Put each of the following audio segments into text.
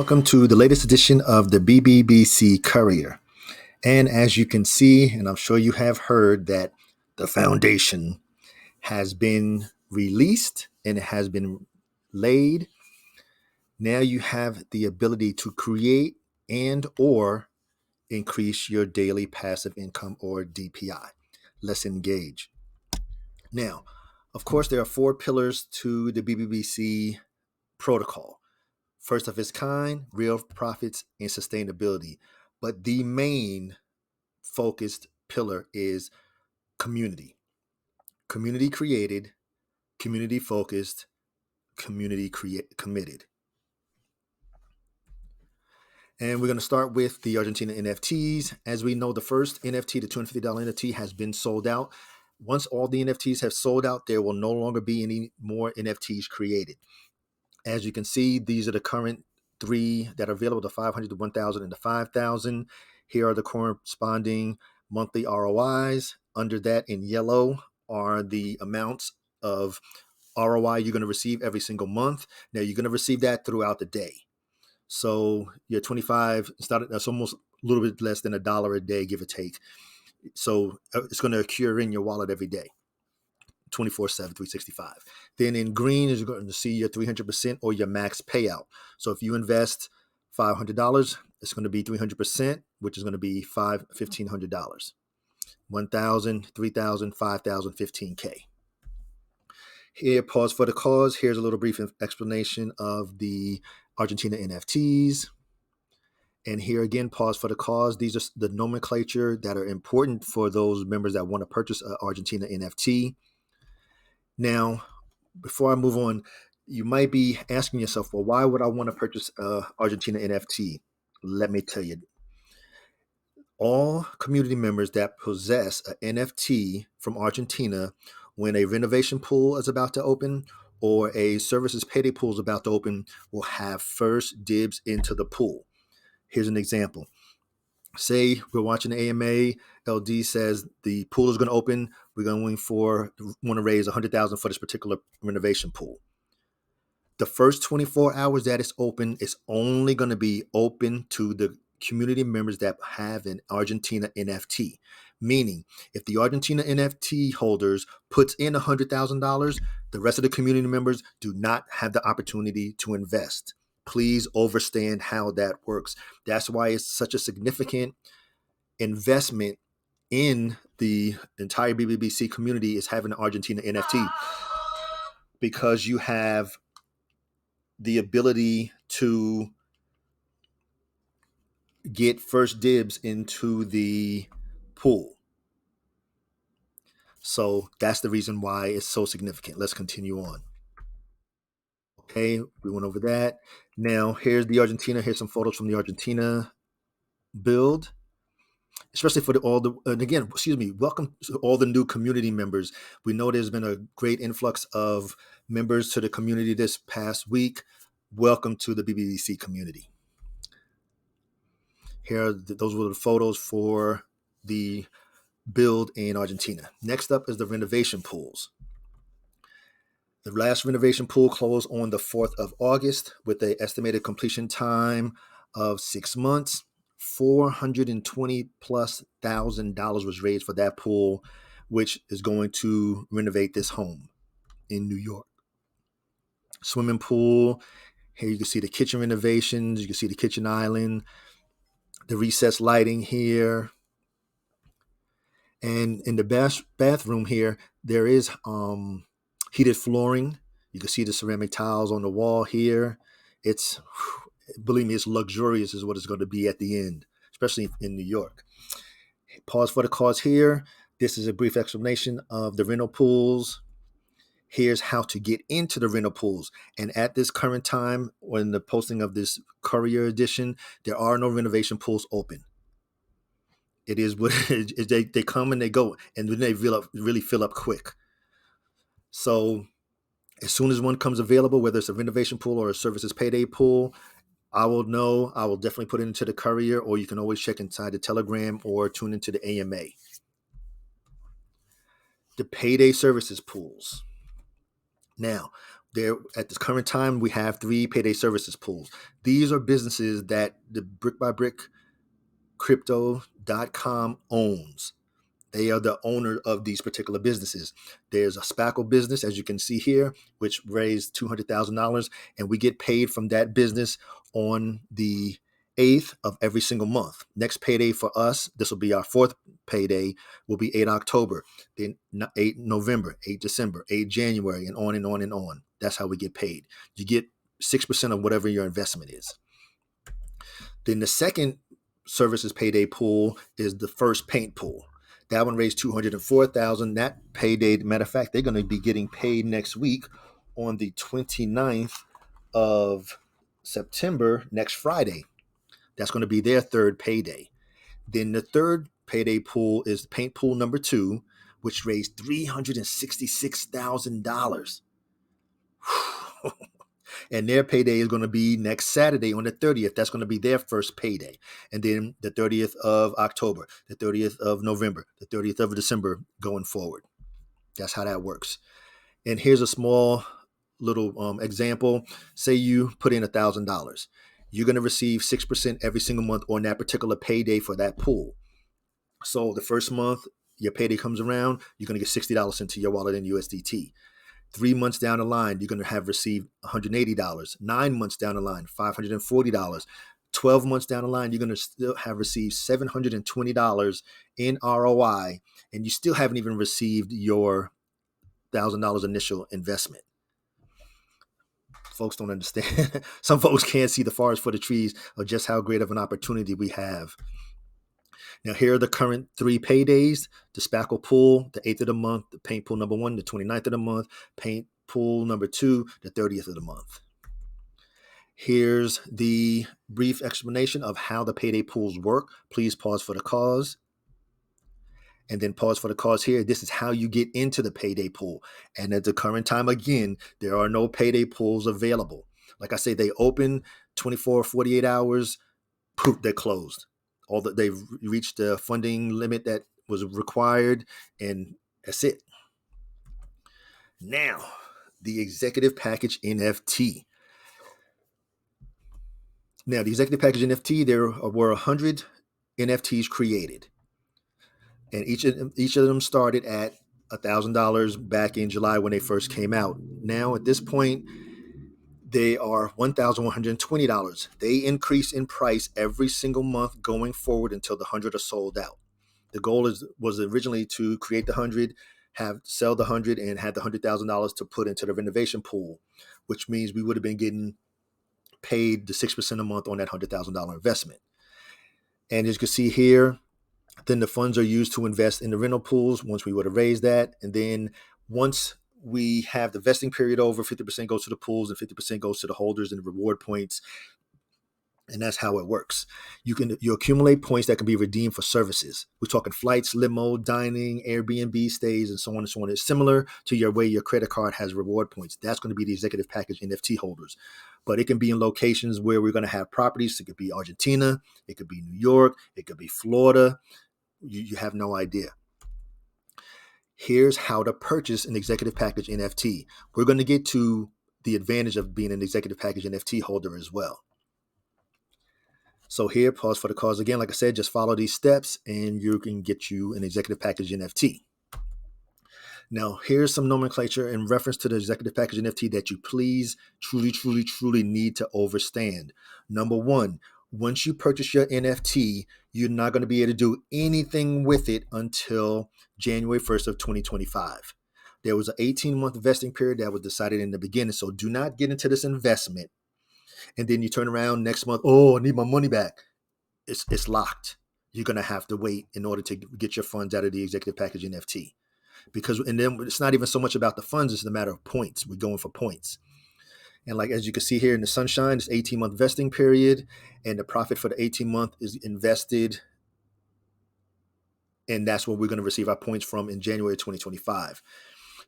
Welcome to the latest edition of the BBBC Courier. And as you can see, and I'm sure you have heard, that the foundation has been released and it has been laid. Now you have the ability to create and or increase your daily passive income, or DPI. Let's engage. Now, of course, there are 4 pillars to the BBBC protocol. First of its kind, real profits and sustainability. But the main focused pillar is community. Community created, community focused, community committed. And we're going to start with the Argentina NFTs. As we know, the first NFT, the $250 NFT, has been sold out. Once all the NFTs have sold out, there will no longer be any more NFTs created. As you can see, these are the current 3 that are available: the 500, the 1,000, and the 5,000. Here are the corresponding monthly ROIs. Under that, in yellow, are the amounts of ROI you're going to receive every single month. Now, you're going to receive that throughout the day. So your 25, that's almost a little bit less than $1 a day, give or take. So it's going to accrue in your wallet every day. 24/7, 365. Then in green is going to see your 300% or your max payout. So if you invest $500, it's going to be 300%, which is going to be $1,500. 1,000, 3,000, 5,000, 15K. Here, pause for the cause. Here's a little brief explanation of the Argentina NFTs. And here again, pause for the cause. These are the nomenclature that are important for those members that want to purchase an Argentina NFT. Now, before I move on, you might be asking yourself, well, why would I want to purchase Argentina NFT? Let me tell you. All community members that possess an NFT from Argentina, when a renovation pool is about to open or a services payday pool is about to open, will have first dibs into the pool. Here's an example. Say we're watching the AMA, LD says the pool is going to open. We're want to raise $100,000 for this particular renovation pool. The first 24 hours that it's open is only going to be open to the community members that have an Argentina NFT. Meaning, if the Argentina NFT holders puts in $100,000, the rest of the community members do not have the opportunity to invest. Please understand how that works. That's why it's such a significant investment in the entire BBBC community is having an Argentina NFT, because you have the ability to get first dibs into the pool. So that's the reason why it's so significant. Let's continue on. Okay, we went over that. Now, here's the Argentina. Here's some photos from the Argentina build, especially for welcome to all the new community members. We know there's been a great influx of members to the community this past week. Welcome to the BBBC community. Those were the photos for the build in Argentina. Next up is the renovation pools. The last renovation pool closed on the 4th of August with an estimated completion time of 6 months. $420,000+ was raised for that pool, which is going to renovate this home in New York. Swimming pool. Here you can see the kitchen renovations. You can see the kitchen island, the recessed lighting here. And in the bathroom here, there is heated flooring. You can see the ceramic tiles on the wall here. Believe me, it's luxurious is what it's going to be at the end, especially in New York. Pause for the cause here. This is a brief explanation of the rental pools. Here's how to get into the rental pools. And at this current time, when the posting of this Courier edition, there are no renovation pools open. It is what they come and they go, and then they really fill up quick. So as soon as one comes available, whether it's a renovation pool or a services payday pool, I will know. I will definitely put it into the Courier, or you can always check inside the Telegram or tune into the AMA. The payday services pools. Now, There, at this current time, we have 3 payday services pools. These are businesses that the Brick by Brick Crypto.com owns. They are the owner of these particular businesses. There's a spackle business, as you can see here, which raised $200,000, and we get paid from that business on the 8th of every single month. Next payday for us, this will be our 4th payday, will be 8 October, then 8 November, 8 December, 8 January, and on and on and on. That's how we get paid. You get 6% of whatever your investment is. Then the second services payday pool is the first paint pool. That one raised $204,000. That payday, matter of fact, they're going to be getting paid next week on the 29th of September, next Friday. That's going to be their third payday. Then the third payday pool is paint pool number 2, which raised $366,000. And their payday is going to be next Saturday on the 30th. That's going to be their first payday. And then the 30th of October, the 30th of November, the 30th of December going forward. That's how that works. And here's a small little example. Say you put in $1,000. You're going to receive 6% every single month on that particular payday for that pool. So the first month, your payday comes around, you're going to get $60 into your wallet in USDT. 3 months down the line, you're going to have received $180. 9 months down the line, $540. 12 months down the line, you're going to still have received $720 in ROI, and you still haven't even received your $1,000 initial investment. Folks don't understand. Some folks can't see the forest for the trees of just how great of an opportunity we have. Now, here are the current 3 paydays: the spackle pool, the 8th of the month; the paint pool number 1, the 29th of the month; paint pool number 2, the 30th of the month. Here's the brief explanation of how the payday pools work. Please pause for the cause. And then pause for the cause here. This is how you get into the payday pool. And at the current time, again, there are no payday pools available. Like I say, they open 24, 48 hours, poof, they're closed. All that they've reached the funding limit that was required, and that's it. Now, the executive package NFT. Now, the executive package NFT, there were 100 NFTs created, and each of them started at $1,000 back in July when they first came out. Now, at this point, they are $1,120. They increase in price every single month going forward until the 100 are sold out. The goal was originally to create the 100, sell the 100, and had the $100,000 to put into the renovation pool, which means we would have been getting paid the 6% a month on that $100,000 investment. And as you can see here, then the funds are used to invest in the rental pools once we would have raised that. And then once we have the vesting period over, 50% goes to the pools and 50% goes to the holders and the reward points. And that's how it works. You accumulate points that can be redeemed for services. We're talking flights, limo, dining, Airbnb stays, and so on and so on. It's similar to your way your credit card has reward points. That's going to be the executive package NFT holders. But it can be in locations where we're going to have properties. It could be Argentina. It could be New York. It could be Florida. You have no idea. Here's how to purchase an executive package NFT. We're going to get to the advantage of being an executive package NFT holder as well. So here, pause for the cause again. Like I said, just follow these steps and you can get you an executive package NFT. Now, here's some nomenclature in reference to the executive package NFT that you please truly need to understand. Number 1, once you purchase your NFT, you're not going to be able to do anything with it until January 1st of 2025. There was an 18-month vesting period that was decided in the beginning. So do not get into this investment and then you turn around next month, oh, I need my money back. It's locked. You're going to have to wait in order to get your funds out of the executive package NFT. And then it's not even so much about the funds, it's a matter of points. We're going for points. And like, as you can see here in the sunshine, it's 18-month vesting period, and the profit for the 18-month is invested. And that's where we're going to receive our points from in January 2025.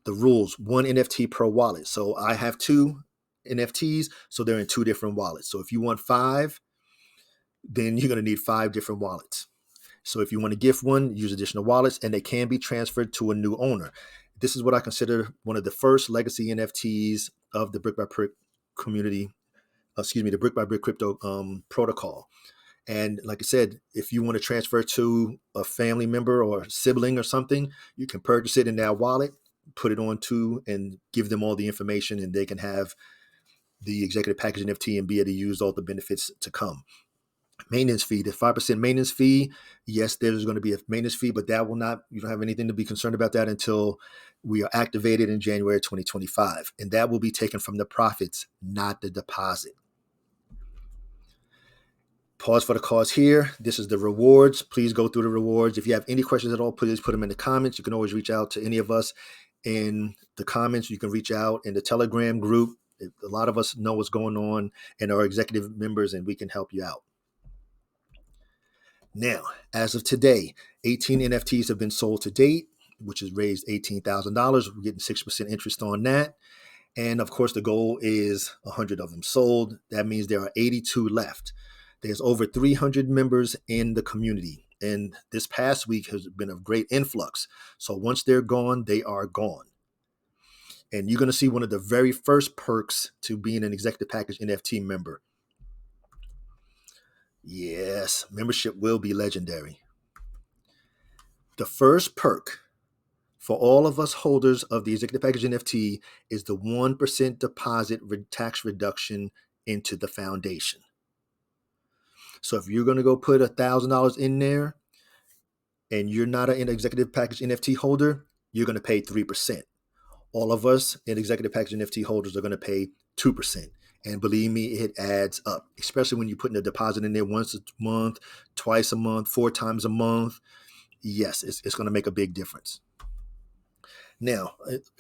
The rules: 1 NFT per wallet. So I have 2 NFTs, so they're in 2 different wallets. So if you want 5, then you're going to need 5 different wallets. So if you want to gift one, use additional wallets, and they can be transferred to a new owner. This is what I consider one of the first legacy NFTs of the Brick by Brick community, the Brick by Brick crypto protocol. And like I said, if you want to transfer to a family member or sibling or something, you can purchase it in their wallet, put it on to, and give them all the information, and they can have the executive package NFT and be able to use all the benefits to come. Maintenance fee, the 5% maintenance fee. Yes, there's going to be a maintenance fee, but that will not, you don't have anything to be concerned about that until we are activated in January 2025. And that will be taken from the profits, not the deposit. Pause for the cause here. This is the rewards. Please go through the rewards. If you have any questions at all, please put them in the comments. You can always reach out to any of us in the comments. You can reach out in the Telegram group. A lot of us know what's going on and are executive members, and we can help you out. Now, as of today, 18 NFTs have been sold to date, which has raised $18,000. We're getting 6% interest on that. And of course, the goal is 100 of them sold. That means there are 82 left. There's over 300 members in the community. And this past week has been a great influx. So once they're gone, they are gone. And you're going to see one of the very first perks to being an executive package NFT member. Yes, membership will be legendary. The first perk for all of us holders of the executive package NFT is the 1% deposit tax reduction into the foundation. So if you're going to go put $1,000 in there and you're not an executive package NFT holder, you're going to pay 3%. All of us in executive package NFT holders are going to pay 2%. And believe me, it adds up, especially when you're putting a deposit in there once a month, twice a month, 4 times a month. Yes, it's going to make a big difference. Now,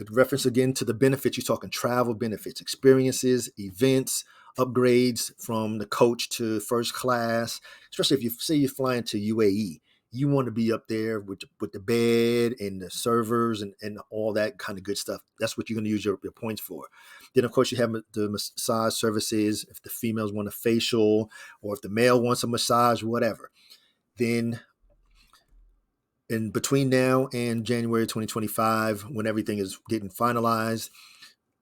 reference again to the benefits. You're talking travel benefits, experiences, events, upgrades from the coach to first class, especially if you say you're flying to UAE. You want to be up there with the bed and the servers and all that kind of good stuff. That's what you're going to use your points for. Then, of course, you have the massage services. If the females want a facial or if the male wants a massage, whatever. Then in between now and January 2025, when everything is getting finalized,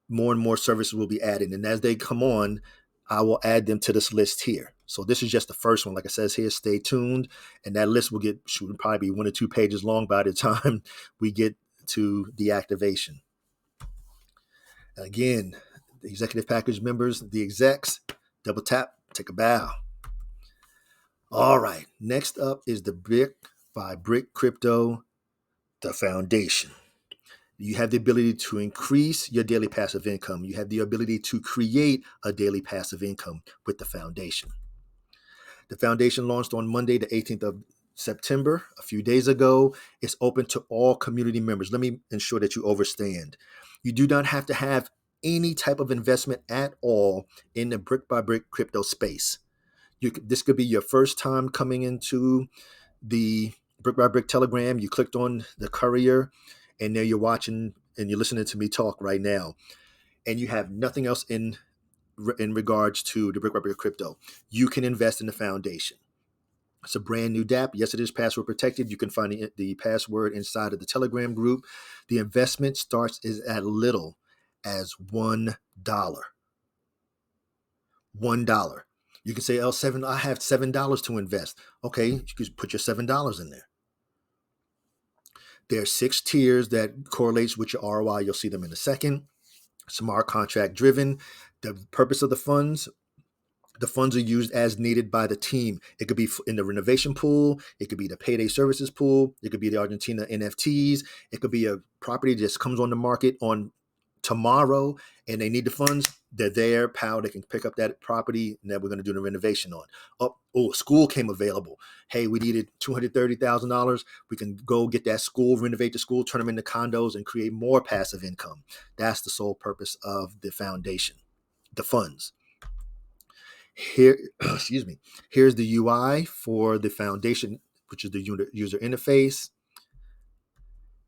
more and more services will be added. And as they come on, I will add them to this list here. So this is just the first one. Like it says here, stay tuned. And that list will probably be 1 or 2 pages long by the time we get to the activation. Again, the executive package members, the execs, double tap, take a bow. All right. Next up is the Brick by Brick Crypto, the foundation. You have the ability to increase your daily passive income. You have the ability to create a daily passive income with the foundation. The foundation launched on Monday, the 18th of September, a few days ago. It's open to all community members. Let me ensure that you understand. You do not have to have any type of investment at all in the Brick by Brick crypto space. This could be your first time coming into the Brick by Brick Telegram. You clicked on the Courier, and now you're watching and you're listening to me talk right now, and you have nothing else in regards to the Brick by Brick crypto. You can invest in the foundation. It's a brand new dApp. Yes, it is password protected. You can find the password inside of the Telegram group. The investment starts at little as $1. $1. You can say, I have $7 to invest. Okay, you could put your $7 in there. There are 6 tiers that correlates with your ROI. You'll see them in a second. Smart contract driven. The purpose of the funds are used as needed by the team. It could be in the renovation pool. It could be the payday services pool. It could be the Argentina NFTs. It could be a property that just comes on the market on tomorrow and they need the funds. They're there, pal. They can pick up that property and that we're going to do the renovation on. School came available. Hey, we needed $230,000. We can go get that school, renovate the school, turn them into condos and create more passive income. That's the sole purpose of the foundation, the funds. Here, here's the UI for the foundation, which is the user interface.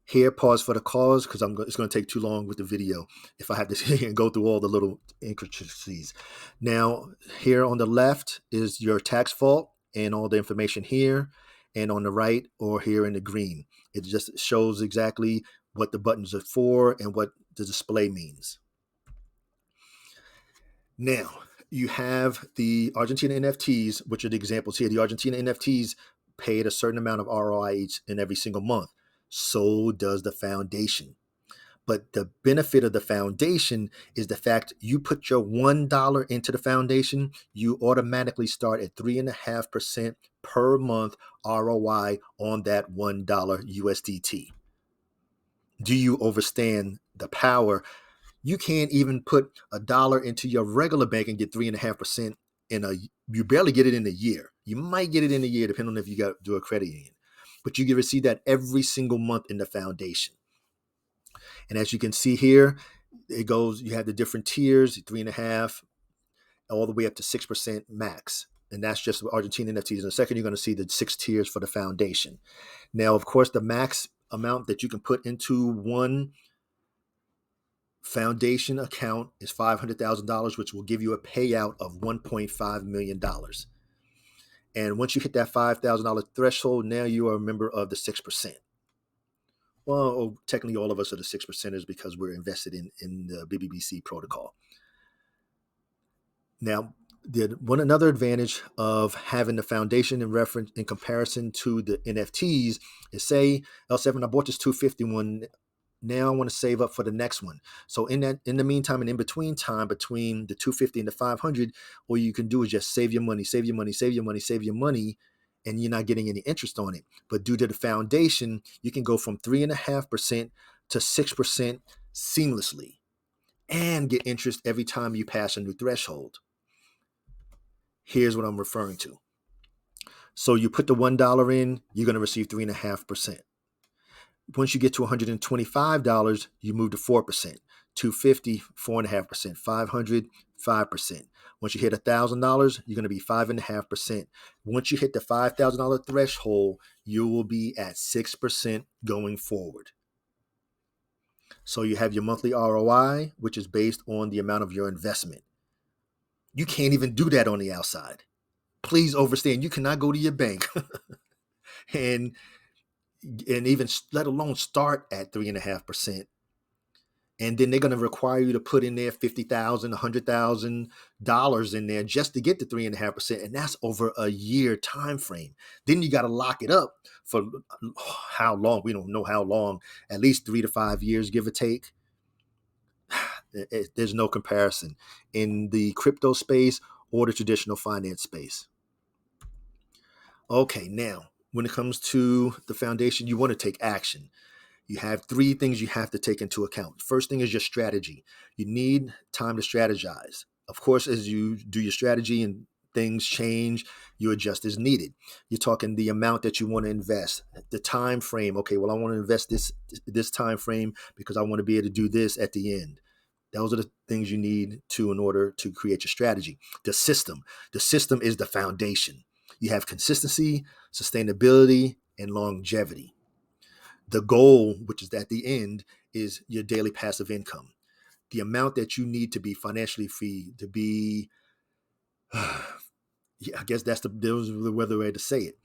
Here, pause for the cause because it's going to take too long with the video if I have to sit here and go through all the little intricacies. Now, here on the left is your tax vault and all the information here, and on the right or here in the green, it just shows exactly what the buttons are for and what the display means. Now, you have the Argentina NFTs, which are the examples here. The Argentina NFTs paid a certain amount of ROI each and every single month. So does the foundation. But the benefit of the foundation is the fact you put your $1 into the foundation, you automatically start at 3.5% per month ROI on that $1 USDT. Do you understand the power? You can't even put $1 into your regular bank and get 3.5% you barely get it in a year. You might get it in a year, depending on if you got do a credit union. But you can receive that every single month in the foundation. And as you can see here, it goes, you have the different tiers, 3.5, all the way up to 6% max. And that's just Argentina NFTs. In a second, you're going to see the 6 tiers for the foundation. Now, of course, the max amount that you can put into one foundation account is $500,000, which will give you a payout of $1.5 million. And once you hit that $5,000 threshold, now you are a member of the 6%. Well, technically, all of us are the 6%ers because we're invested in the BBBC protocol. Now, another advantage of having the foundation in reference in comparison to the NFTs is, say, L7, I bought this 251. Now I want to save up for the next one. So in the meantime and in between time between the 250 and the 500, all you can do is just save your money, save your money, save your money, save your money, and you're not getting any interest on it. But due to the foundation, you can go from 3.5% to 6% seamlessly and get interest every time you pass a new threshold. Here's what I'm referring to. So you put the $1 in, you're going to receive 3.5%. Once you get to $125, you move to 4%, 250, 4.5%, 500, 5%. Once you hit $1,000, you're going to be 5.5%. Once you hit the $5,000 threshold, you will be at 6% going forward. So you have your monthly ROI, which is based on the amount of your investment. You can't even do that on the outside. Please understand, you cannot go to your bank and even let alone start at 3.5%. And then they're going to require you to put in there $50,000, $100,000 in there just to get the 3.5%, and that's over a year time frame. Then you got to lock it up for how long? We don't know how long. At least 3 to 5 years, give or take. There's no comparison in the crypto space or the traditional finance space. Okay, now when it comes to the foundation, you want to take action. You have 3 things you have to take into account. First thing is your strategy. You need time to strategize. Of course, as you do your strategy and things change, you adjust as needed. You're talking the amount that you want to invest, the time frame. Okay, well, I want to invest this time frame because I want to be able to do this at the end. Those are the things you need in order to create your strategy. The system is the foundation. You have consistency, sustainability, and longevity. The goal, which is at the end, is your daily passive income. The amount that you need to be financially free, to be, I guess that's the other way to say it,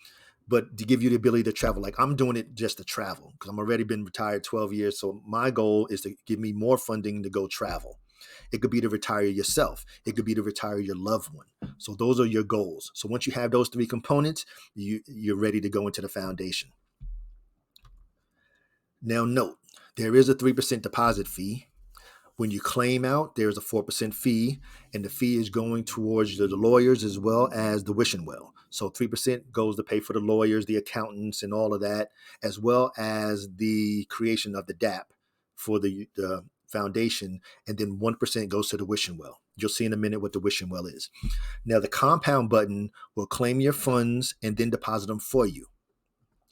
but to give you the ability to travel. Like I'm doing it just to travel because I'm already been retired 12 years. So my goal is to give me more funding to go travel. It could be to retire yourself. It could be to retire your loved one. So those are your goals. So once you have those 3 components, you're ready to go into the foundation. Now note, there is a 3% deposit fee. When you claim out, there's a 4% fee, and the fee is going towards the lawyers as well as the wishing well. So 3% goes to pay for the lawyers, the accountants, and all of that, as well as the creation of the DApp for the foundation, and then 1% goes to the wishing well. You'll see in a minute what the wishing well is. Now, the compound button will claim your funds and then deposit them for you.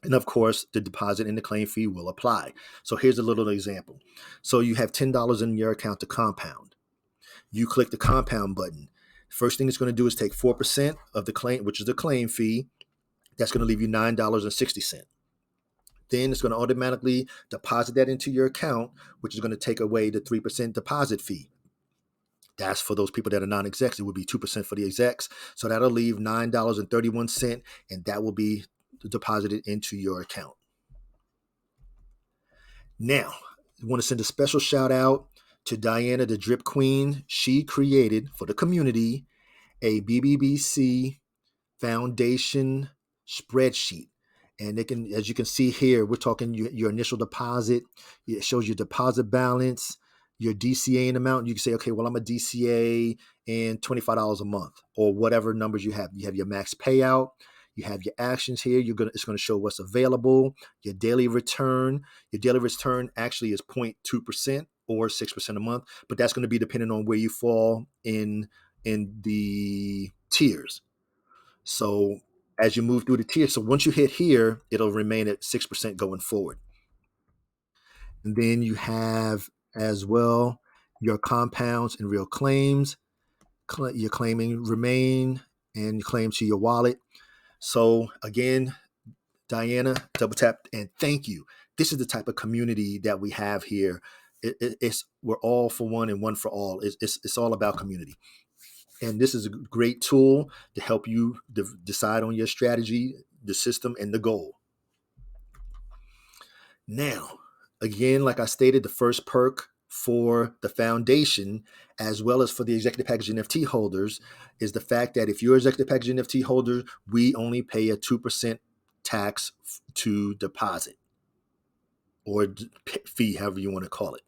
And of course, the deposit and the claim fee will apply. So here's a little example. So you have $10 in your account to compound. You click the compound button. First thing it's going to do is take 4% of the claim, which is the claim fee. That's going to leave you $9.60. Then it's going to automatically deposit that into your account, which is going to take away the 3% deposit fee. That's for those people that are non-execs. It would be 2% for the execs. So that'll leave $9.31, and that will be deposited into your account. Now, I want to send a special shout out To Diana, the drip queen, she created for the community a BBBC foundation spreadsheet. And they can, as you can see here, we're talking your initial deposit. It shows your deposit balance, your DCA amount. You can say, okay, well, I'm a DCA in $25 a month or whatever numbers you have. You have your max payout. You have your actions here. It's going to show what's available. Your daily return. Your daily return actually is 0.2% or 6% a month, but that's going to be depending on where you fall in the tiers. So as you move through the tiers, so once you hit here, it'll remain at 6% going forward. And then you have as well your compounds and real claims. Your claiming remain and you claim to your wallet. So again, Diana, double tap and thank you. This is the type of community that we have here. We're all for one and one for all. It's all about community. And this is a great tool to help you decide on your strategy, the system, and the goal. Now, again, like I stated, the first perk for the foundation, as well as for the executive package NFT holders, is the fact that if you're an executive package NFT holder, we only pay a 2% tax to deposit or fee, however you want to call it.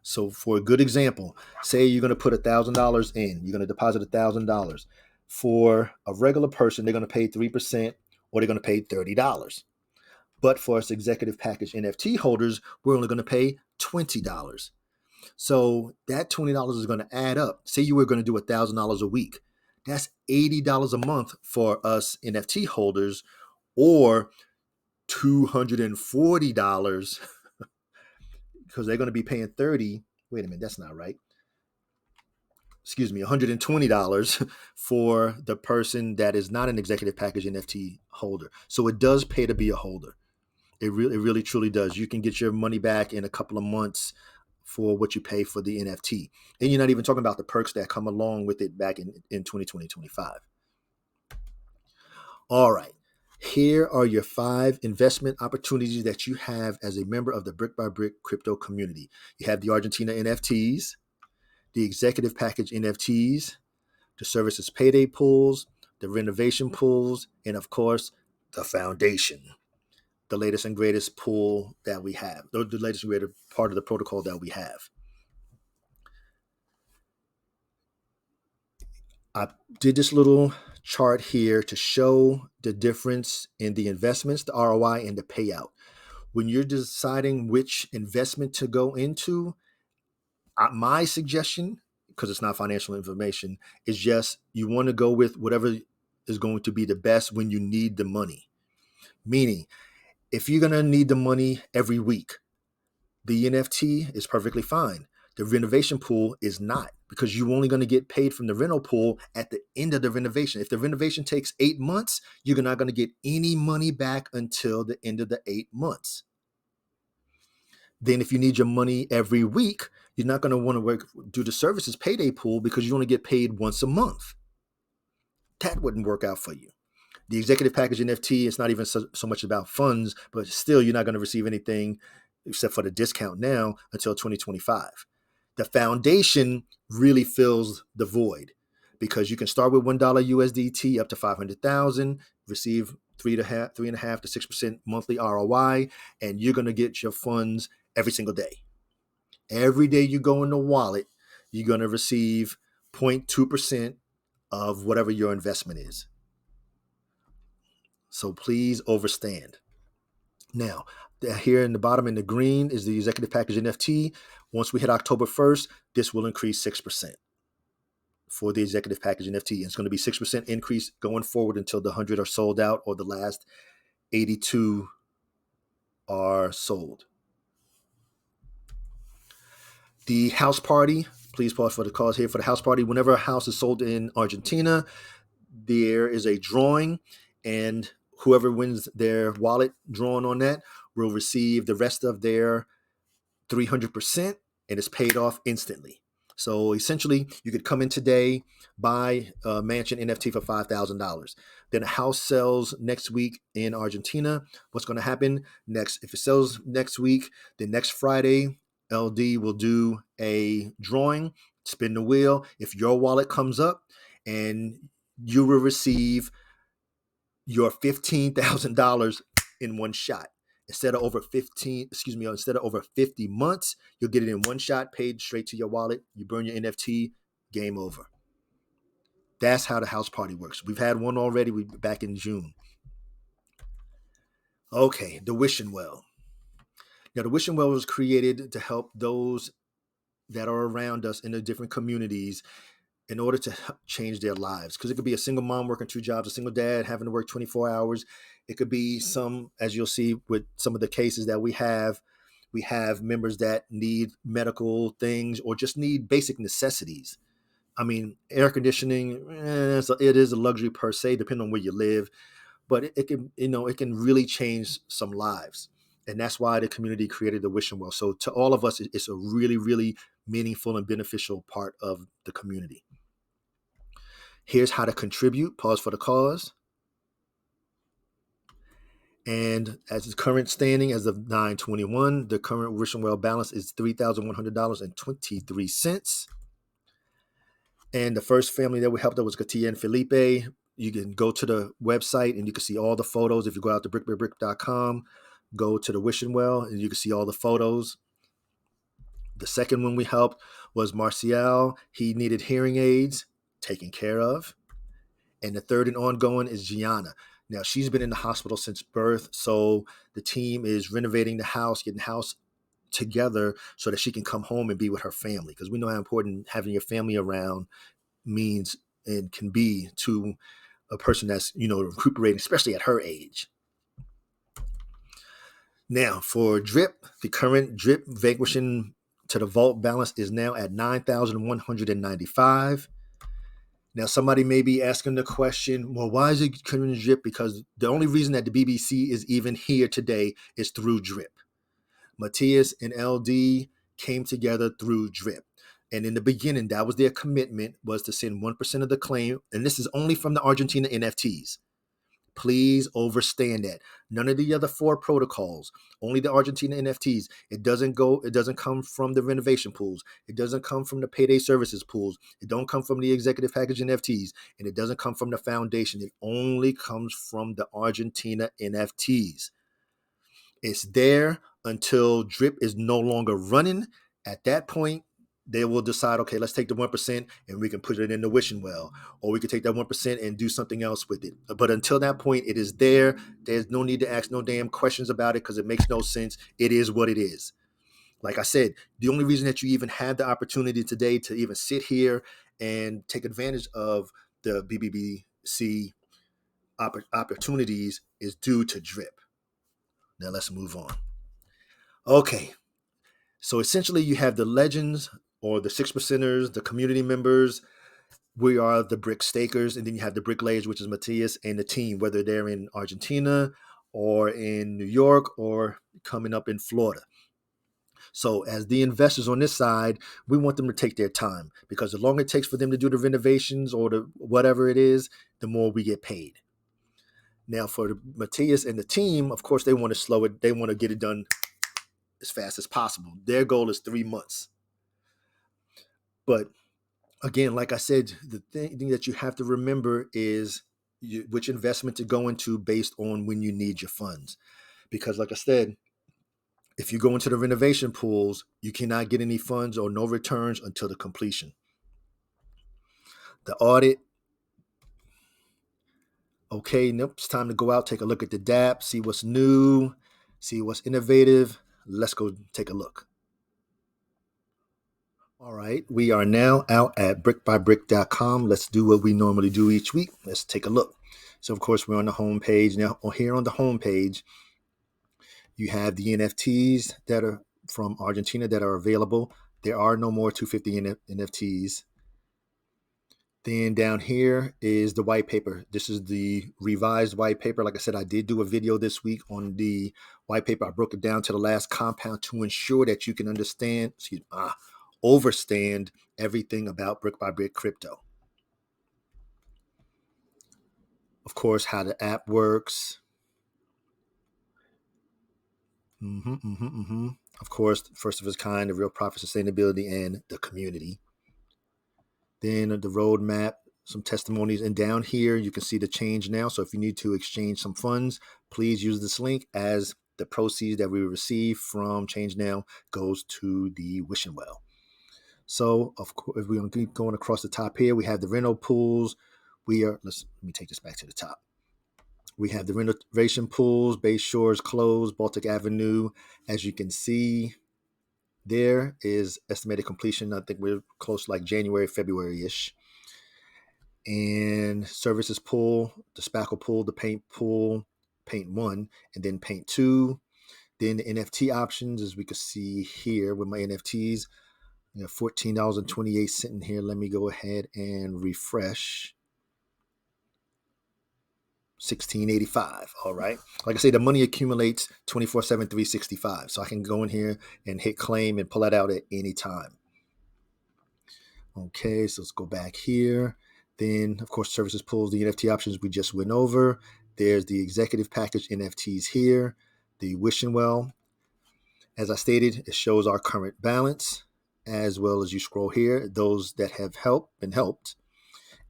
So for a good example, say you're going to put $1,000 in, you're going to deposit $1,000. For a regular person, they're going to pay 3% or they're going to pay $30. But for us executive package NFT holders, we're only going to pay $20. So that $20 is going to add up. Say you were going to do $1,000 a week. That's $80 a month for us NFT holders, or $240 because they're going to be paying $30. Wait a minute, that's not right. Excuse me, $120 for the person that is not an executive package NFT holder. So it does pay to be a holder. It really truly does. You can get your money back in a couple of months for what you pay for the NFT. And you're not even talking about the perks that come along with it back in 2020, 25. All right. Here are your 5 investment opportunities that you have as a member of the Brick by Brick crypto community. You have the Argentina NFTs, the executive package NFTs, the services payday pools, the renovation pools, and of course, the foundation, the latest and greatest pool that we have, the latest and greatest part of the protocol that we have. I did this little chart here to show the difference in the investments, the ROI, and the payout. When you're deciding which investment to go into, my suggestion, because it's not financial information, is just you want to go with whatever is going to be the best when you need the money. Meaning, if you're going to need the money every week, the NFT is perfectly fine. The renovation pool is not, because you're only going to get paid from the rental pool at the end of the renovation. If the renovation takes 8 months, you're not going to get any money back until the end of the 8 months. Then if you need your money every week, you're not going to want to do the services payday pool because you only get paid once a month. That wouldn't work out for you. The executive package NFT, it's not even so much about funds, but still you're not going to receive anything except for the discount now until 2025. The foundation really fills the void because you can start with $1 USDT up to 500,000, receive 3.5 to 6% monthly ROI, and you're going to get your funds every single day. Every day you go in the wallet, you're going to receive 0.2% of whatever your investment is. So please overstand. Now, here in the bottom in the green is the executive package NFT. Once we hit October 1st, this will increase 6% for the executive package NFT. It's going to be 6% increase going forward until the 100 are sold out or the last 82 are sold. The house party, please pause for the cause here for the house party. Whenever a house is sold in Argentina, there is a drawing, and whoever wins their wallet drawn on that will receive the rest of their 300%, and it's paid off instantly. So essentially, you could come in today, buy a mansion NFT for $5,000. Then a house sells next week in Argentina. What's going to happen next? If it sells next week, then next Friday, LD will do a drawing, spin the wheel. If your wallet comes up, and you will receive your $15,000 in one shot. Instead of over 50 months, you'll get it in one shot, paid straight to your wallet. You burn your NFT, game over. That's how the house party works. We've had one already. We back in June. Okay, the wishing well. Now, the wishing well was created to help those that are around us in the different communities in order to change their lives. Because it could be a single mom working 2 jobs, a single dad having to work 24 hours. It could be some, as you'll see with some of the cases that we have members that need medical things or just need basic necessities. I mean, air conditioning, it is a luxury per se, depending on where you live, but it can, it can really change some lives. And that's why the community created the wishing well. So to all of us, it's a really, really meaningful and beneficial part of the community. Here's how to contribute. Pause for the cause. And as its current standing as of 9/21, the current wishing well balance is $3,100.23. And the first family that we helped out was Katia and Felipe. You can go to the website and you can see all the photos. If you go out to brickbybrick.com, go to the wishing well and you can see all the photos. The second one we helped was Marcial. He needed hearing aids, taken care of. And the third and ongoing is Gianna. Now, she's been in the hospital since birth, so the team is renovating the house, getting the house together so that she can come home and be with her family. Because we know how important having your family around means and can be to a person that's, recuperating, especially at her age. Now, for DRIP, the current DRIP vanquishing to the vault balance is now at 9,195. Now, somebody may be asking the question, well, why is it coming to DRIP? Because the only reason that the BBC is even here today is through DRIP. Matthias and LD came together through DRIP. And in the beginning, that was their commitment, was to send 1% of the claim. And this is only from the Argentina NFTs. Please understand that. None of the other 4 protocols, only the Argentina NFTs. It doesn't come from the renovation pools. It doesn't come from the payday services pools. It don't come from the executive package NFTs. And it doesn't come from the foundation. It only comes from the Argentina NFTs. It's there until DRIP is no longer running. At that point, they will decide, okay, let's take the 1% and we can put it in the wishing well, or we could take that 1% and do something else with it. But until that point, it is there. There's no need to ask no damn questions about it because it makes no sense. It is what it is. Like I said, the only reason that you even had the opportunity today to even sit here and take advantage of the BBBC opportunities is due to DRIP. Now let's move on. Okay, so essentially you have the legends or the 6%ers, the community members. We are the brick stakers, and then you have the bricklayers, which is Matthias and the team, whether they're in Argentina or in New York or coming up in Florida. So as the investors on this side, we want them to take their time, because the longer it takes for them to do the renovations or the whatever it is, the more we get paid. Now for Matthias and the team, of course, they want to slow it. They want to get it done as fast as possible. Their goal is 3 months. But again, like I said, the thing that you have to remember is which investment to go into based on when you need your funds. Because like I said, if you go into the renovation pools, you cannot get any funds or no returns until the completion. The audit. Okay, nope, it's time to go out, take a look at the DApp, see what's new, see what's innovative. Let's go take a look. All right, we are now out at brickbybrick.com. Let's do what we normally do each week. Let's take a look. So, of course, we're on the home page. Now, here on the home page, you have the NFTs that are from Argentina that are available. There are no more 250 NFTs. Then down here is the white paper. This is the revised white paper. Like I said, I did do a video this week on the white paper. I broke it down to the last compound to ensure that you can understand everything about Brick by Brick crypto. Of course, how the app works. Of course, first of its kind, the real profit, sustainability, and the community. Then the roadmap, some testimonies, and down here you can see the change now. So if you need to exchange some funds, please use this link, as the proceeds that we receive from Change Now goes to the wishing well. So of course, if we're going to keep going across the top here, we have the rental pools. Let me take this back to the top. We have the renovation pools, Bay Shores closed, Baltic Avenue. As you can see, there is estimated completion. I think we're close to like January, February-ish. And services pool, the spackle pool, the paint pool, paint 1, and then paint 2. Then the NFT options, as we can see here with my NFTs, you know, $14.28 in here. Let me go ahead and refresh. 1685. All right. Like I say, the money accumulates 24/7, 365. So I can go in here and hit claim and pull that out at any time. Okay, so let's go back here. Then, of course, services pools, the NFT options we just went over. There's the executive package NFTs here, the wishing well. As I stated, it shows our current balance, as well as you scroll here, those that have been helped.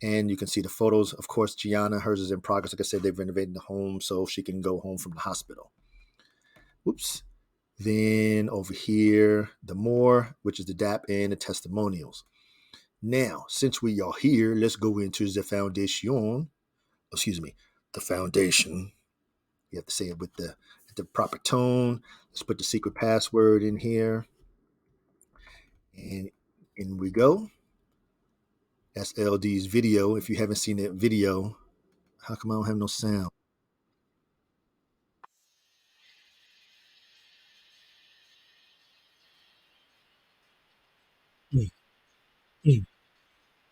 And you can see the photos. Of course, Gianna, hers is in progress. Like I said, they've renovated the home so she can go home from the hospital. Whoops. Then over here, the more, which is the DAP and the testimonials. Now, since we are here, let's go into the foundation. Excuse me, the foundation. You have to say it with the proper tone. Let's put the secret password in here. And in we go. That's LD's video. If you haven't seen that video, how come I don't have no sound? Mm, mm,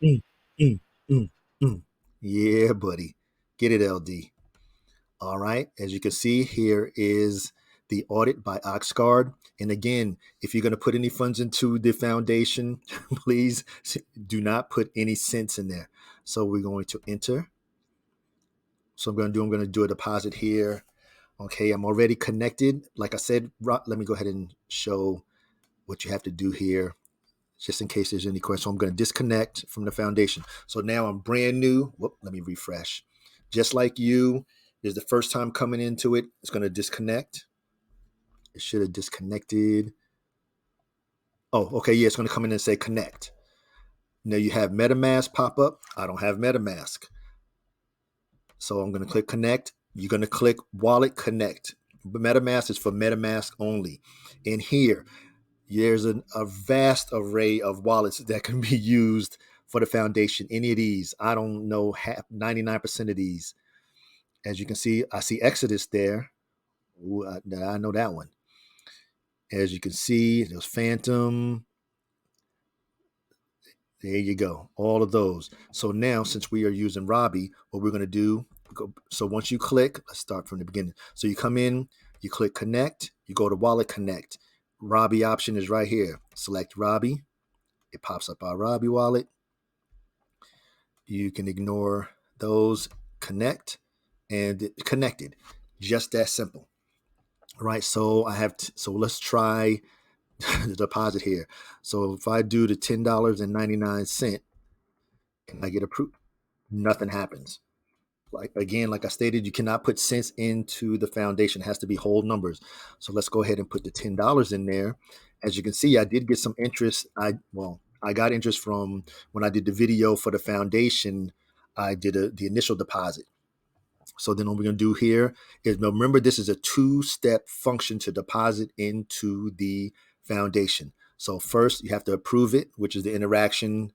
mm, mm, mm, mm. Yeah, buddy. Get it, LD. All right. As you can see, here is the audit by Oxcard. And again, if you're going to put any funds into the foundation, please do not put any cents in there. So we're going to enter. So I'm going to do a deposit here. Okay, I'm already connected. Like I said, let me go ahead and show what you have to do here, just in case there's any questions. So I'm going to disconnect from the foundation. So now I'm brand new. Whoop, let me refresh. Just like you, is the first time coming into it. It's going to disconnect. It should have disconnected. Oh, okay. Yeah, it's going to come in and say connect. Now you have MetaMask pop up. I don't have MetaMask. So I'm going to click connect. You're going to click wallet connect. MetaMask is for MetaMask only. And here, there's a vast array of wallets that can be used for the foundation. Any of these, I don't know, 99% of these. As you can see, I see Exodus there. Ooh, I know that one. As you can see, there's Phantom. There you go. All of those. So now, since we are using Robbie, what we're going to do, so once you click, let's start from the beginning. So you come in, you click connect, you go to wallet connect. Robbie option is right here. Select Robbie. It pops up our Robbie wallet. You can ignore those, connect, and connected. Just that simple. All right. So so let's try the deposit here. So if I do the $10.99, and I get approved, nothing happens. Like again, like I stated, you cannot put cents into the foundation. It has to be whole numbers. So let's go ahead and put the $10 in there. As you can see, I did get some interest. I got interest from when I did the video for the foundation. I did the initial deposit. So then what we're going to do here is, remember, this is a two-step function to deposit into the foundation. So first you have to approve it, which is the interaction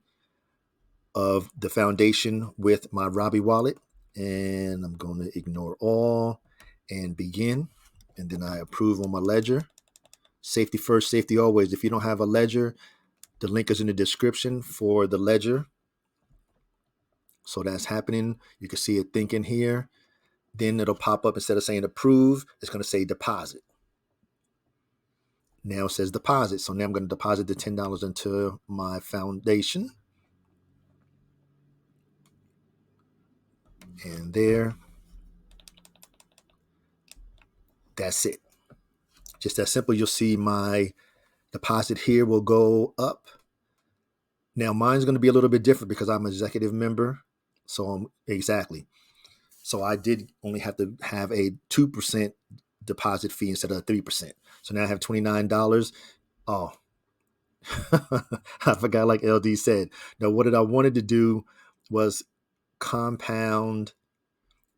of the foundation with my Robbie wallet. And I'm going to ignore all and begin. And then I approve on my ledger. Safety first, safety always. If you don't have a ledger, the link is in the description for the ledger. So that's happening. You can see it thinking here. Then it'll pop up, instead of saying approve, it's going to say deposit. Now it says deposit. So now I'm going to deposit the $10 into my foundation. And there. That's it. Just that simple. You'll see my deposit here will go up. Now mine's going to be a little bit different because I'm an executive member. So exactly. So I did only have to have a 2% deposit fee instead of 3%. So now I have $29. Oh, I forgot, like LD said. Now, what I wanted to do was compound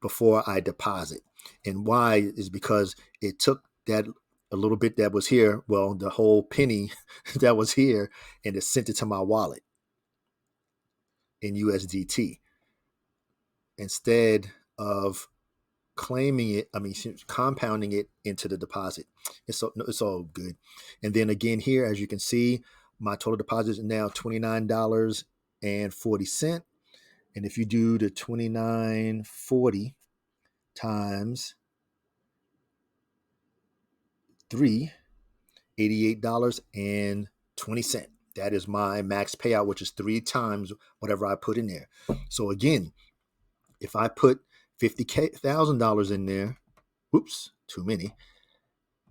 before I deposit. And why is because it took that a little bit that was here, well, the whole penny that was here, and it sent it to my wallet in USDT instead of claiming it. I mean, compounding it into the deposit. It's all good. And then again here, as you can see, my total deposit is now $29.40. And if you do the 29.40 times 3, $88.20. That is my max payout, which is 3 times whatever I put in there. So again, if I put $50,000 in there, oops, too many,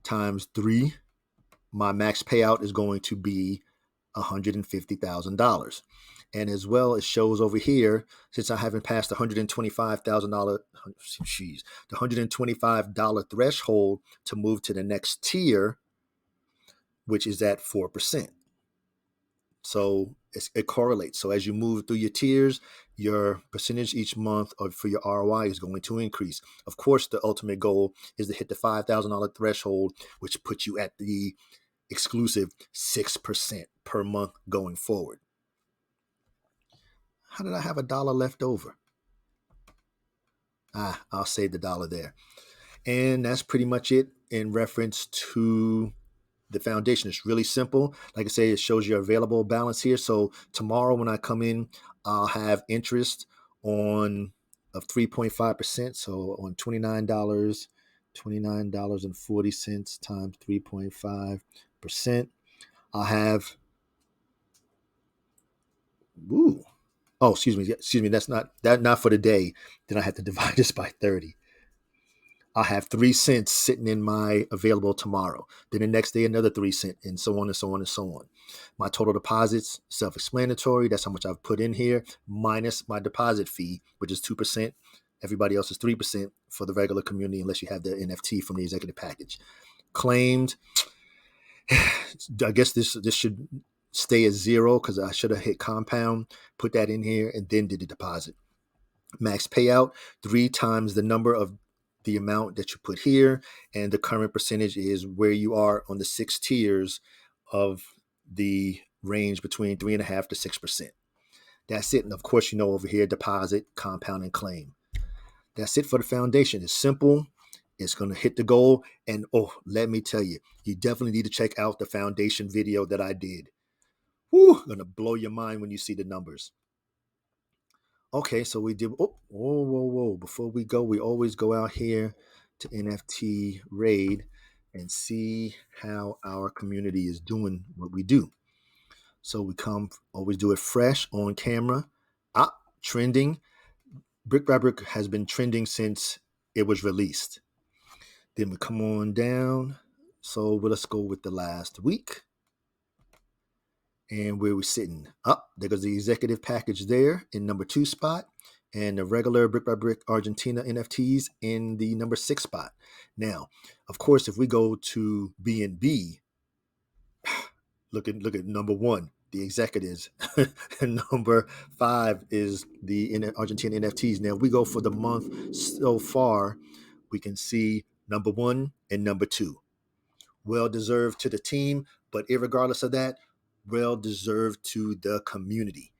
times 3, my max payout is going to be $150,000. And as well, it shows over here, since I haven't passed the $125,000, the $125 threshold to move to the next tier, which is at 4%. So it correlates. So as you move through your tiers, your percentage each month for your ROI is going to increase. Of course, the ultimate goal is to hit the $5,000 threshold, which puts you at the exclusive 6% per month going forward. How did I have $1 left over? I'll save the $1 there. And that's pretty much it in reference to the foundation. It's really simple. Like I say, it shows your available balance here. So tomorrow when I come in, I'll have interest on of 3.5%. So on $29.40 times 3.5%, I'll have, excuse me. That's not for the day. Then I have to divide this by 30. I'll have 3 cents sitting in my available tomorrow. Then the next day, another 3 cents, and so on and so on and so on. My total deposits, self-explanatory. That's how much I've put in here, minus my deposit fee, which is 2%. Everybody else is 3% for the regular community, unless you have the NFT from the executive package. Claimed. I guess this should stay at 0 because I should have hit compound, put that in here, and then did the deposit. Max payout, 3 times the number of the amount that you put here, and the current percentage is where you are on the 6 tiers of the range between 3.5% to 6%. That's it. And of course, over here, deposit, compound, and claim. That's it for the foundation. It's simple. It's going to hit the goal. And let me tell you, you definitely need to check out the foundation video that I did. Going to blow your mind when you see the numbers. Okay, so we did. Whoa. Before we go, we always go out here to NFT Raid and see how our community is doing what we do. So we always do it fresh on camera. Trending. Brick by Brick has been trending since it was released. Then we come on down. So let's go with the last week. And where we're sitting up, there goes the executive package there in number 2 spot, and the regular Brick by Brick Argentina NFTs in the number 6 spot. Now, of course, if we go to BNB, look at number 1, the executives, and number 5 is the Argentina NFTs. Now, we go for the month so far, we can see number 1 and number 2. Well deserved to the team, but irregardless of that, well deserved to the community,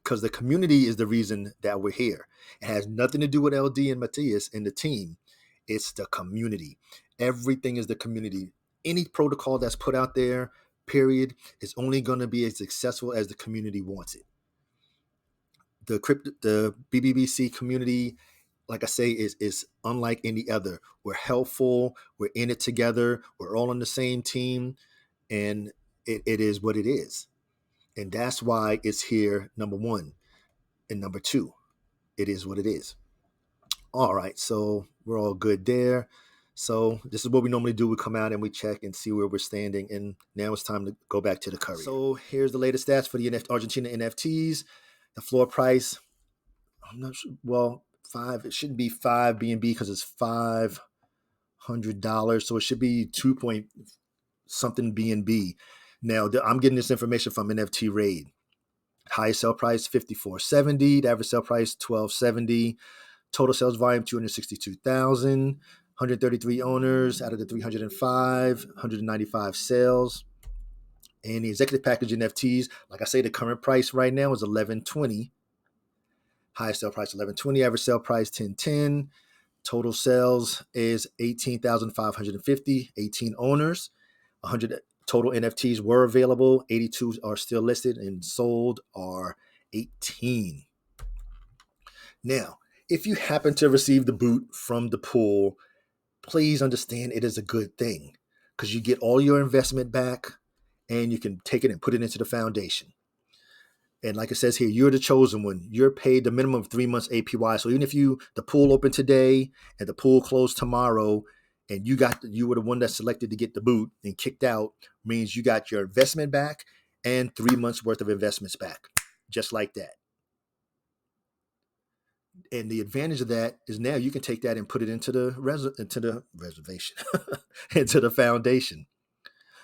because the community is the reason that we're here. It has nothing to do with LD and Matthias and the team. It's the community. Everything is the community. Any protocol that's put out there, period, is only going to be as successful as the community wants it. The BBBC community, like I say, is unlike any other. We're helpful. We're in it together. We're all on the same team, and it is what it is. And that's why it's here, number 1. And number 2, it is what it is. All right, so we're all good there. So this is what we normally do. We come out and we check and see where we're standing. And now it's time to go back to the Courier. So here's the latest stats for the Argentina NFTs. The floor price, I'm not sure. Well, it shouldn't be 5 BNB because it's $500. So it should be 2 point something BNB. Now I'm getting this information from NFT Raid. Highest sell price 54.70. The average sell price 12.70. Total sales volume 262,000. 133 owners out of the 305. 195 sales. And the executive package NFTs, like I say, the current price right now is 11.20. Highest sale price 11.20. Average sale price 10.10. Total sales is 18,550. 18 owners. 100 total NFTs were available. 82 are still listed, and sold are 18. Now, if you happen to receive the boot from the pool, please understand it is a good thing because you get all your investment back and you can take it and put it into the foundation. And like it says here, you're the chosen one. You're paid the minimum of 3 months APY. So even if the pool opened today and the pool closed tomorrow, and you were the one that selected to get the boot and kicked out, means you got your investment back and 3 months worth of investments back, just like that. And the advantage of that is now you can take that and put it into the reservation, into the foundation.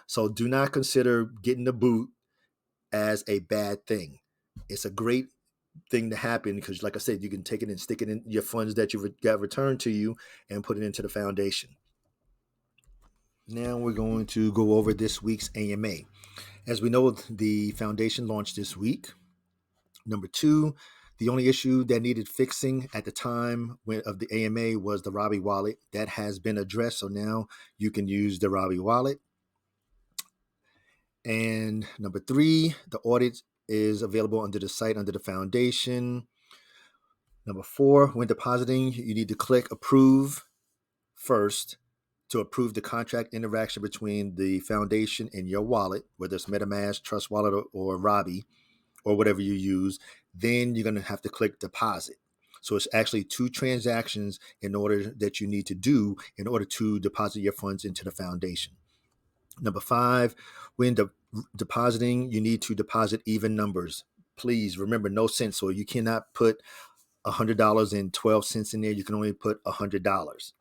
So do not consider getting the boot as a bad thing. It's a great thing to happen because, like I said, you can take it and stick it in your funds that you got returned to you and put it into the foundation. Now we're going to go over this week's AMA. As we know, the foundation launched this week. Number 2, the only issue that needed fixing at the time of the AMA was the Robbie wallet. That has been addressed, so now you can use the Robbie wallet. And number 3, the audit is available under the site, under the foundation. Number 4, when depositing, you need to click approve first to approve the contract interaction between the foundation and your wallet, whether it's MetaMask, Trust Wallet, or Robbie, or whatever you use. Then you're going to have to click deposit. So it's actually 2 transactions that you need to do in order to deposit your funds into the foundation. Number 5, when depositing, you need to deposit even numbers. Please remember, no cents. So you cannot put $100.12 in there. You can only put $100.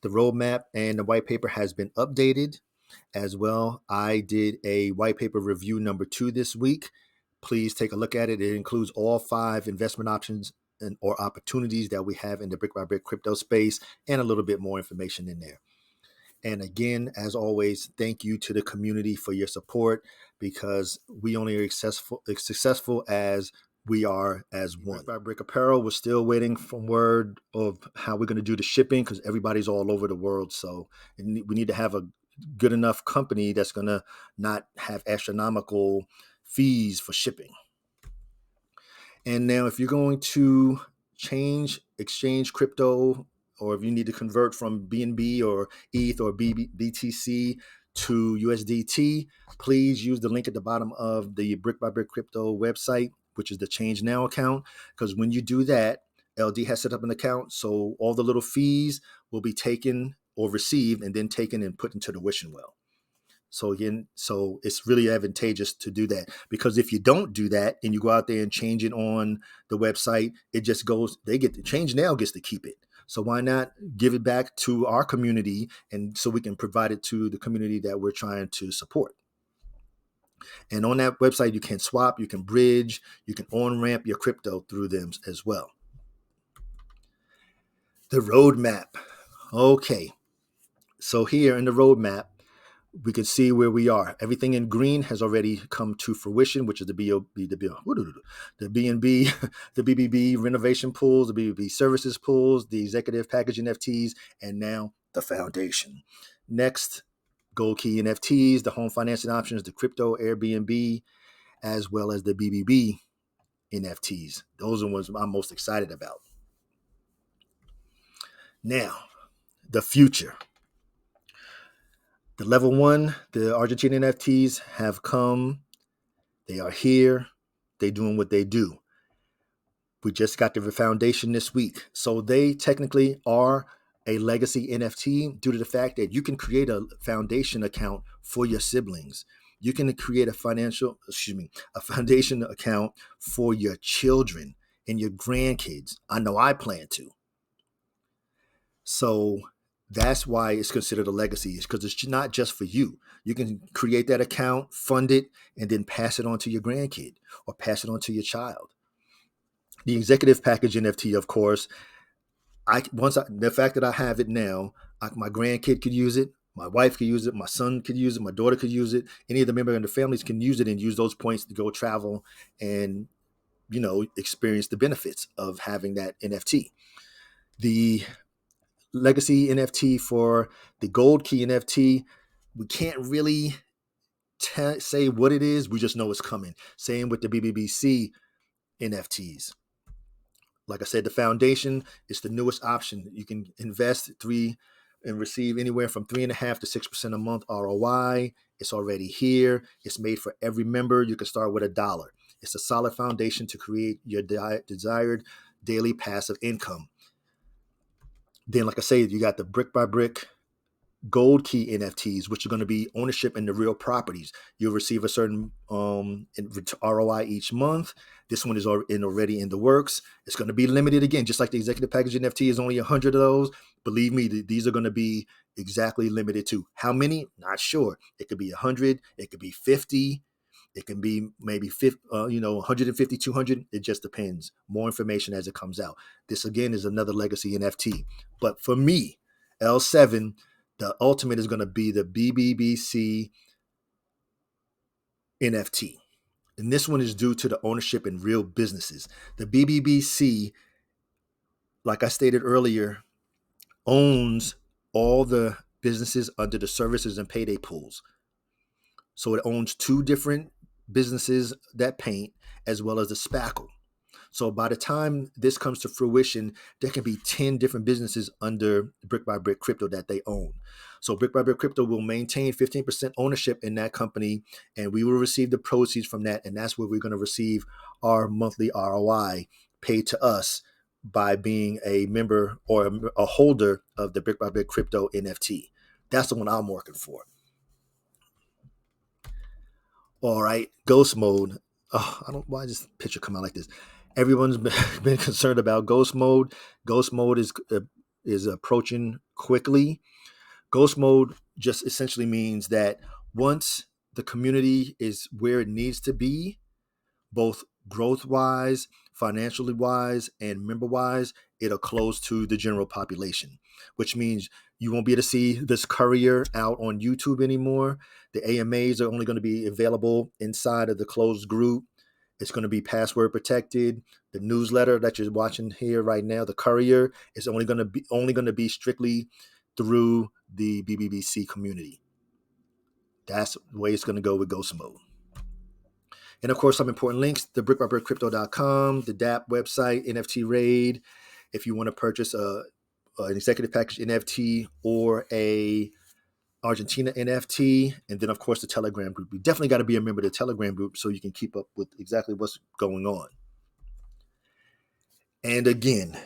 The roadmap and the white paper has been updated as well. I did a white paper review number 2 this week. Please take a look at it. It includes all 5 investment options or opportunities that we have in the brick by brick crypto space and a little bit more information in there. And again, as always, thank you to the community for your support because we only are successful as we are as one. Brick by Brick Apparel, we're still waiting for word of how we're going to do the shipping because everybody's all over the world. So we need to have a good enough company that's going to not have astronomical fees for shipping. And now if you're going to exchange crypto, or if you need to convert from BNB or ETH or BTC to USDT, please use the link at the bottom of the Brick by Brick Crypto website, which is the Change Now account. Because when you do that, LD has set up an account, so all the little fees will be taken or received and then taken and put into the wishing well. So again, it's really advantageous to do that because if you don't do that and you go out there and change it on the website, it just goes, Change Now gets to keep it. So why not give it back to our community and so we can provide it to the community that we're trying to support. And on that website, you can swap, you can bridge, you can on-ramp your crypto through them as well. The roadmap. Okay. So here in the roadmap, we can see where we are. Everything in green has already come to fruition, which is the BNB, the BBB renovation pools, the BBB services pools, the executive package NFTs, and now the foundation. Next, Gold Key NFTs, the home financing options, the crypto Airbnb, as well as the BBB NFTs. Those are the ones I'm most excited about. Now, the future. The level 1, the Argentina NFTs have come. They are here. They're doing what they do. We just got the foundation this week. So they technically are a legacy NFT due to the fact that you can create a foundation account for your siblings. You can create a foundation account for your children and your grandkids. I know I plan to. So that's why it's considered a legacy, is because it's not just for you. You can create that account, fund it, and then pass it on to your grandkid or pass it on to your child. The executive package NFT, of course, the fact that I have it now, my grandkid could use it, my wife could use it, my son could use it, my daughter could use it. Any of the members in the families can use it and use those points to go travel and experience the benefits of having that NFT. The legacy NFT for the gold key NFT, we can't really say what it is. We just know it's coming. Same with the BBBC NFTs. Like I said, the foundation is the newest option. You can invest and receive anywhere from 3.5% to 6% a month ROI. It's already here. It's made for every member. You can start with $1. It's a solid foundation to create your desired daily passive income. Then, like I say, you got the brick by brick gold key NFTs, which are going to be ownership in the real properties. You'll receive a certain ROI each month. This one is already in the works. It's going to be limited again, just like the executive package NFT is only 100 of those. Believe me, these are going to be exactly limited to. How many? Not sure. It could be 100. It could be 50. It can be maybe 150, 200. It just depends. More information as it comes out. This again is another legacy NFT. But for me, L7, the ultimate is going to be the BBBC NFT. And this one is due to the ownership in real businesses. The BBBC, like I stated earlier, owns all the businesses under the services and payday pools. So it owns 2 different businesses that paint, as well as the spackle. So by the time this comes to fruition, there can be 10 different businesses under Brick by Brick Crypto that they own. So Brick by Brick Crypto will maintain 15% ownership in that company, and we will receive the proceeds from that. And that's where we're going to receive our monthly ROI paid to us by being a member or a holder of the Brick by Brick Crypto NFT. That's the one I'm working for. All right, ghost mode. Oh, I don't why does this picture come out like this. Everyone's been concerned about ghost mode. Ghost mode is approaching quickly. Ghost mode just essentially means that once the community is where it needs to be, both growth wise, financially wise, and member wise, it'll close to the general population, which means you won't be able to see this Courier out on YouTube anymore. The AMAs are only going to be available inside of the closed group. It's going to be password protected. The newsletter that you're watching here right now, the Courier, is only going to be strictly through the BBBC community. That's the way it's going to go with Ghost Mode. And of course, some important links: the brickbybrickcrypto.com, the DApp website, NFT Raid. If you want to purchase an executive package NFT or a Argentina NFT, and then of course the Telegram group. You definitely got to be a member of the Telegram group so you can keep up with exactly what's going on. And again,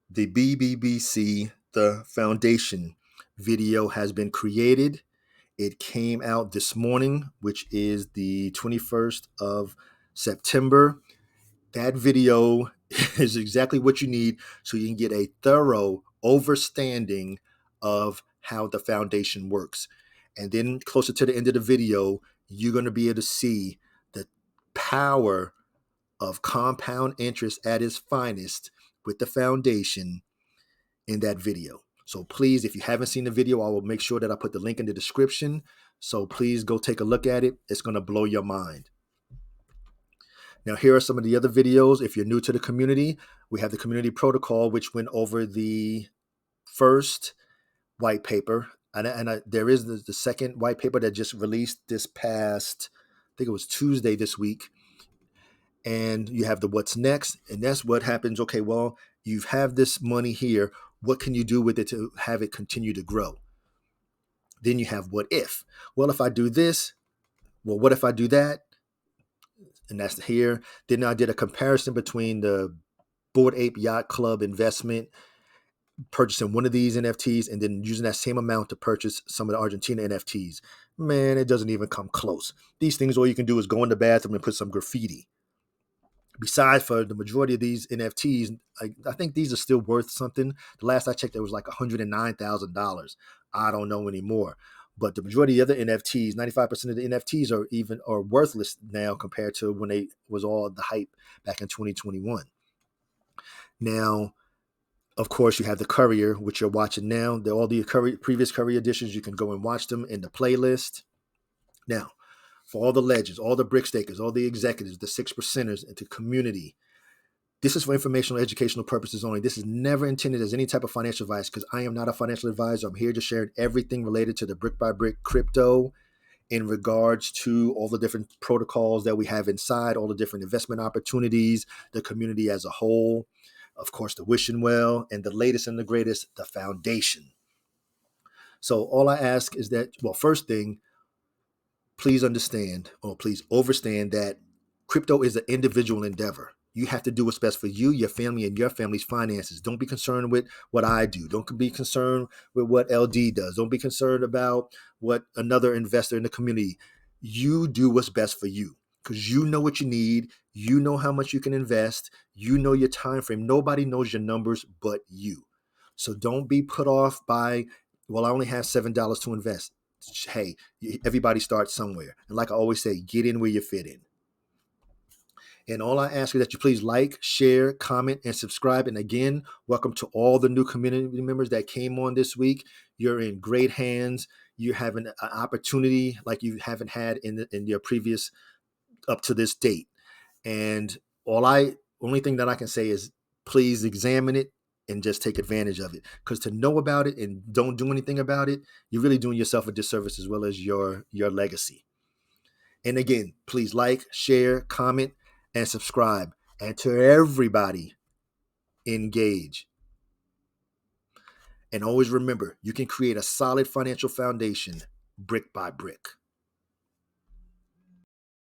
the BBBC, the foundation video has been created. It came out this morning, which is the 21st of September. That video is exactly what you need so you can get a thorough understanding of how the foundation works. And then closer to the end of the video, you're going to be able to see the power of compound interest at its finest with the foundation in that video. So please, if you haven't seen the video, I will make sure that I put the link in the description. So please go take a look at it. It's going to blow your mind. Now, here are some of the other videos. If you're new to the community, we have the community protocol, which went over the first white paper. And there is the second white paper that just released this past, I think it was Tuesday this week. And you have the what's next. And that's what happens. Okay, well, you have this money here. What can you do with it to have it continue to grow? Then you have what if. Well, if I do this, well, what if I do that? And that's here. Then I did a comparison between the Bored Ape Yacht Club investment purchasing one of these NFTs and then using that same amount to purchase some of the Argentina NFTs, man, it doesn't even come close. These things, all you can do is go in the bathroom and put some graffiti. Besides, for the majority of these NFTs, I think these are still worth something. The last I checked, it was like $109,000. I don't know anymore. But the majority of the other NFTs, 95% of the NFTs are worthless now compared to when they was all the hype back in 2021. Now, of course, you have the Courier, which you're watching now. All the previous Courier editions, you can go and watch them in the playlist. Now, for all the legends, all the brick stakers, all the executives, the 6%ers, and the community, this is for informational, educational purposes only. This is never intended as any type of financial advice because I am not a financial advisor. I'm here to share everything related to the brick by brick crypto in regards to all the different protocols that we have inside, all the different investment opportunities, the community as a whole, of course, the wishing well, and the latest and the greatest, the foundation. So all I ask is that, well, first thing, please understand or please understand that crypto is an individual endeavor. You have to do what's best for you, your family, and your family's finances. Don't be concerned with what I do. Don't be concerned with what LD does. Don't be concerned about what another investor in the community. You do what's best for you because you know what you need. You know how much you can invest. You know your time frame. Nobody knows your numbers but you. So don't be put off by, well, I only have $7 to invest. Hey, everybody starts somewhere. And like I always say, get in where you fit in. And all I ask is that you please like, share, comment, and subscribe. And again, welcome to all the new community members that came on this week. You're in great hands. You're having an opportunity like you haven't had in your previous up to this date. And only thing that I can say is please examine it and just take advantage of it. Because to know about it and don't do anything about it, you're really doing yourself a disservice as well as your legacy. And again, please like, share, comment, and subscribe. And to everybody, engage. And always remember, you can create a solid financial foundation brick by brick.